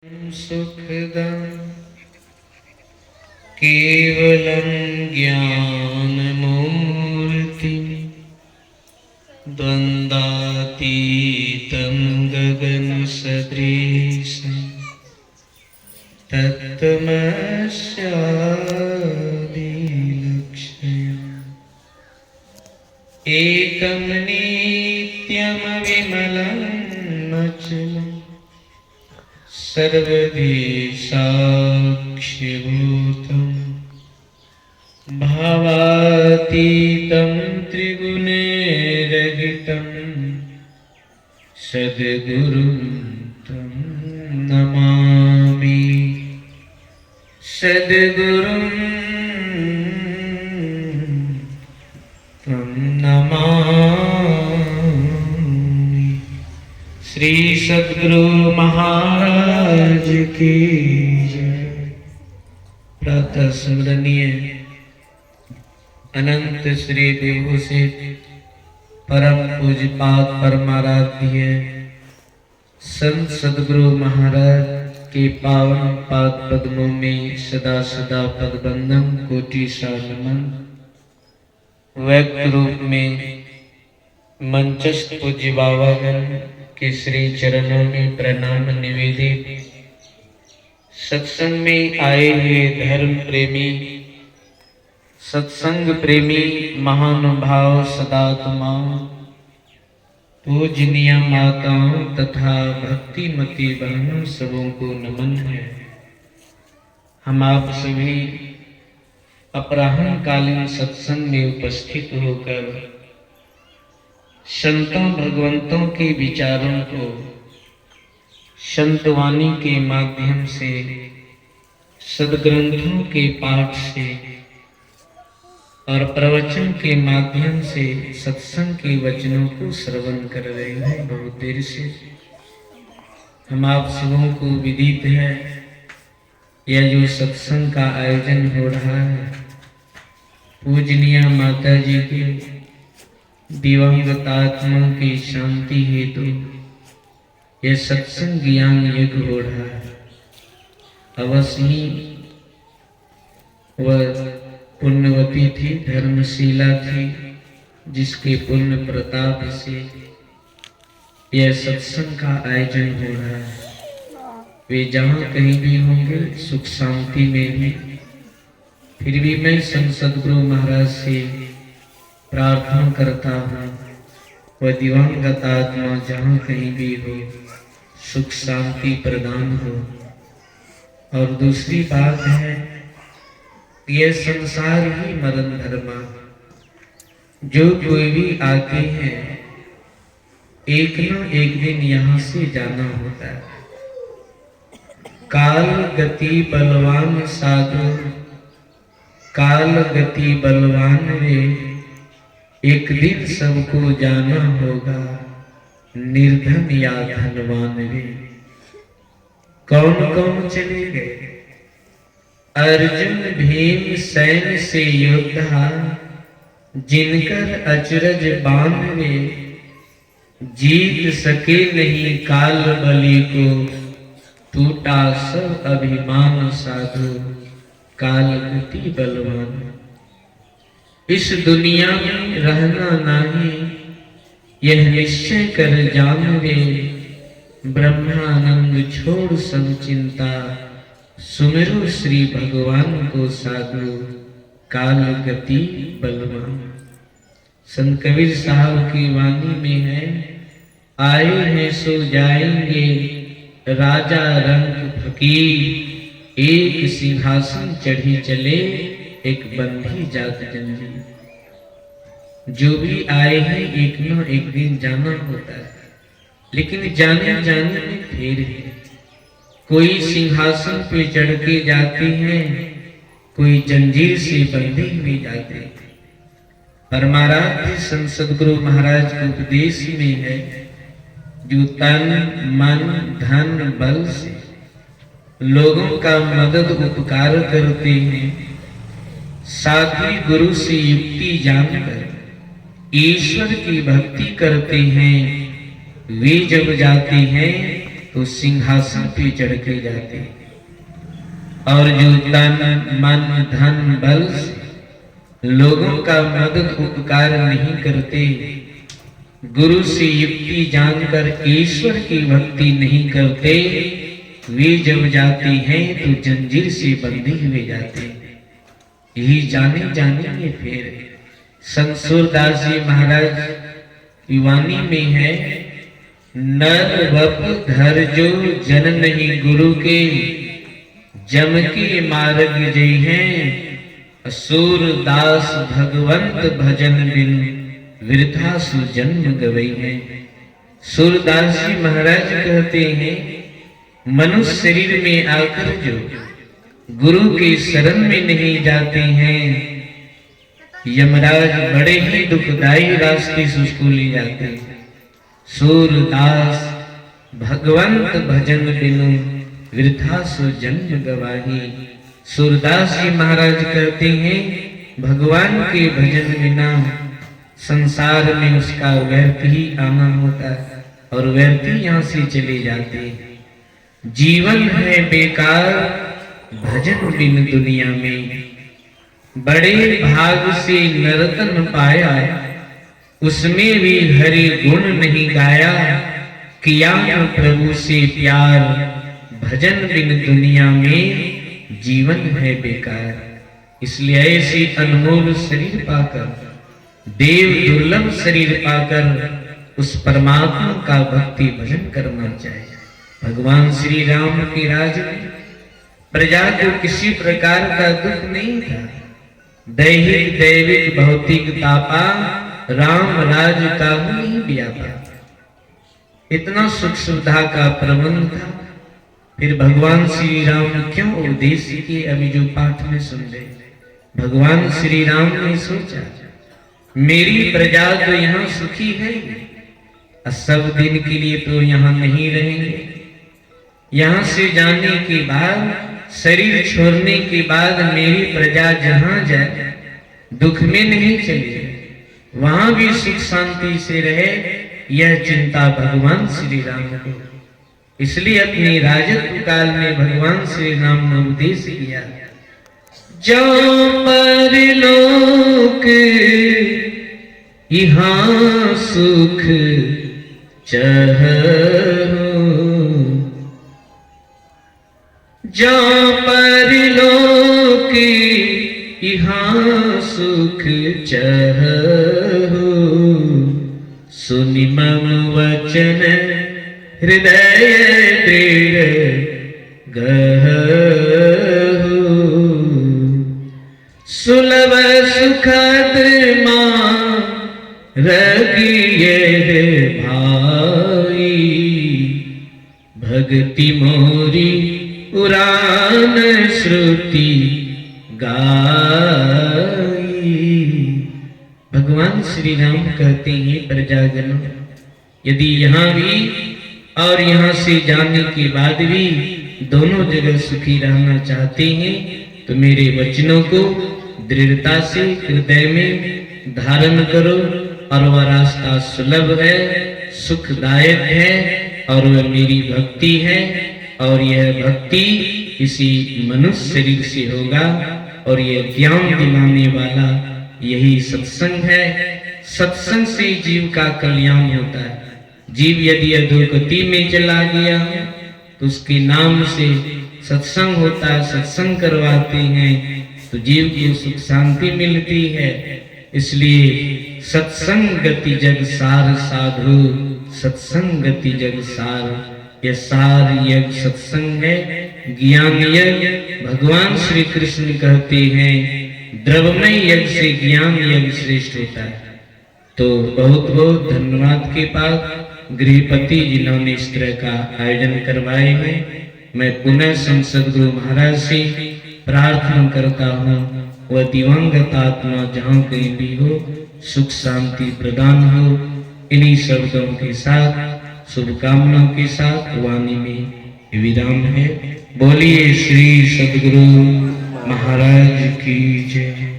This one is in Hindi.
सुखदं केवलं ज्ञानमूर्तिं द्वन्द्वातीतं गगनसदृशं तत्तमस्यादिलक्ष्यम् एकं नित्यमविमलं अचलम् सर्वधी साक्षिभूतं भावातीतं त्रिगुणैर्रहितं सद्गुरुं तं नमामि। सद्गुरुं तं नमामि। श्री सद्गुरु महाराज की जय। प्रातः स्मरणीय अनंत श्री विभूषित परम पूज्यपाद परमाराध्य संत सद्गुरु महाराज के पावन पाद पद्मों में सदा सदा पदबंधन कोटि नमन। व्यक्त रूप में मंचस्थ पूज्य बाबागण के श्री चरणों में प्रणाम निवेदित। सत्संग में आए हुए धर्म प्रेमी, सत्संग प्रेमी महानुभाव सदात्माओं, पूजनीय माताओं तथा भक्तिमती बहनों सबों को नमन है। हम आप सभी अपराह्न कालीन सत्संग में उपस्थित होकर संतों भगवंतों के विचारों को संतवाणी के माध्यम से, सद्ग्रंथों के पाठ से और प्रवचन के माध्यम से सत्संग के वचनों को श्रवण कर रहे हैं। बहुत देर से हम आप सबों को विदित है, यह जो सत्संग का आयोजन हो रहा है पूजनीय माता जी के दिवंगत आत्मा की शांति हेतु यह सत्संग ज्ञान यज्ञ हो रहा है। अवश्य ही वह पुण्यवती थी, धर्मशीला थी, जिसके पुण्य प्रताप से यह सत्संग का आयोजन हो रहा है। वे जहाँ कहीं भी होंगे सुख शांति में भी, फिर भी मैं संत सद्गुरु महाराज से प्रार्थना करता हूँ वह दिवंगत आत्मा जहाँ कहीं भी हो सुख शांति प्रदान हो। और दूसरी बात है, यह संसार ही मरण धर्मा, जो कोई भी आते हैं एक न एक दिन यहाँ से जाना होता है। काल गति बलवान साधु, काल गति बलवान रे, एक दिन सबको जाना होगा, निर्धन या धनवान रे। कौन कौन चले गए? अर्जुन भीम सैन्य से योद्धा, जिनकर अचरज बाण रे, जीत सके नहीं काल बलि को, टूटा सब अभिमान साधु, काल गति बलवान। इस दुनिया में रहना नहीं, यह निश्चय कर जान रे, ब्रह्मानंद छोड़ सब चिंता, सुमिरो श्री भगवान को साधु, काल गति बलवान। संत कबीर साहब की वाणी में है, आए हैं सो जाएंगे राजा रंग फकीर, एक सिंहासन चढ़ी चले एक बंधी जात जंजीर। जो भी आए हैं एक न एक दिन जाना होता है, लेकिन जाने जाने में फेर है। कोई सिंहासन पे चढ़ के जाते हैं, कोई जंजीर से बंधे हुए जाते हैं। परमाराध्य संत सद्गुरु महाराज के उपदेश में है, जो तन मन धन बल से लोगों का मदद उपकार करते हैं, साथ ही गुरु से युक्ति जानकर ईश्वर की भक्ति करते हैं, वे जब जाते हैं तो सिंहासन पे चढ़ के जाते, और जो तन मन धन बल से लोगों का मदद उपकार नहीं करते, गुरु से युक्ति जानकर ईश्वर की भक्ति नहीं करते, वे जब जाते हैं तो जंजीर से बंधे हुए जाते हैं। यही जाने जानेंगे। फिर संत सूरदास जी महाराज की वाणी में है, नर वप धर जो जन नहीं गुरु के, जम के मार्ग जय हैं, सूरदास भगवंत भजन बिन वृथा सुजन्म गवई है। सूरदास जी महाराज कहते हैं, मनुष्य शरीर में आकर जो गुरु के शरण में नहीं जाते हैं, यमराज बड़े ही दुखदाई रास्ते से उसको ले जाते हैं। सूरदास भगवंत भजन बिनु वृथा सुजन्म गवाही। सूरदास जी महाराज कहते हैं, भगवान के भजन बिना संसार में उसका व्यर्थ ही आना होता है, और व्यर्थ ही यहाँ से चले जाते हैं। जीवन है बेकार भजन बिन दुनिया में, बड़े भाग से नरतन पाया, उसमें भी हरि गुण नहीं गाया, किया प्रभु से प्यार, भजन बिन दुनिया में जीवन है बेकार। इसलिए ऐसी अनमोल शरीर पाकर, देव दुर्लभ शरीर पाकर उस परमात्मा का भक्ति भजन करना चाहिए। भगवान श्री राम के राज में प्रजा को किसी प्रकार का दुख नहीं था। दैहिक दैविक भौतिक तापा, राम राज का नहीं व्यापा। इतना सुख सुविधा का प्रबंध था। फिर भगवान श्री राम क्यों उपदेश किए, अभी जो पाठ में सुन रहे, भगवान श्री राम ने सोचा, मेरी प्रजा तो यहाँ सुखी है, सब दिन के लिए तो यहाँ नहीं रहेंगे। यहाँ से जाने के बाद, शरीर छोड़ने के बाद मेरी प्रजा जहाँ जाए दुख में नहीं चले, वहां भी सुख शांति से रहे, यह चिंता भगवान श्री राम को। इसलिए अपने राजत्व काल में भगवान श्री राम ने उपदेश किया, जो परलोक यहाँ सुख चहरो, जो परलोक यहाँ सुख चहरो, सुनि मम वचन हृदय दृढ़ गहरो, सुलभ सुखद रगिए भाई, भक्ति मोरी पुराण श्रुति गाई। भगवान श्री राम कहते हैं, प्रजागणों, यदि यहाँ भी और यहाँ से जाने के बाद भी दोनों जगह सुखी रहना चाहते हैं, तो मेरे वचनों को दृढ़ता से हृदय में धारण करो। और वह रास्ता सुलभ है, सुखदायक है, और वह मेरी भक्ति है। और यह भक्ति इसी मनुष्य शरीर से होगा, और यह ज्ञान दिलाने वाला यही सत्संग है। सत्संग से जीव का कल्याण होता है। जीव यदि अधोगति में चला गया तो उसके नाम से सत्संग होता है, सत्संग करवाते हैं तो जीव को सुख शांति मिलती है। इसलिए सत्संग गति जग सार साधु, सत्संग गति जग सार। यह सार यज्ञ सत्संग है, ज्ञान यज्ञ। भगवान श्री कृष्ण कहते हैं, द्रव्यमय यज्ञ से ज्ञान यज्ञ श्रेष्ठ होता है। तो बहुत बहुत धन्यवाद के पास गृहपति जिन्होंने इस तरह का आयोजन करवाए हैं। मैं पुनः संसद गुरु महाराज से प्रार्थना करता हूँ, वह दिवंगत आत्मा जहाँ कहीं भी हो सुख शांति प्रदान हो। इन्हीं शब्दों के साथ शुभकामनाओं के साथ वाणी में विराम है। बोलिए श्री सद्गुरु महाराज की जय।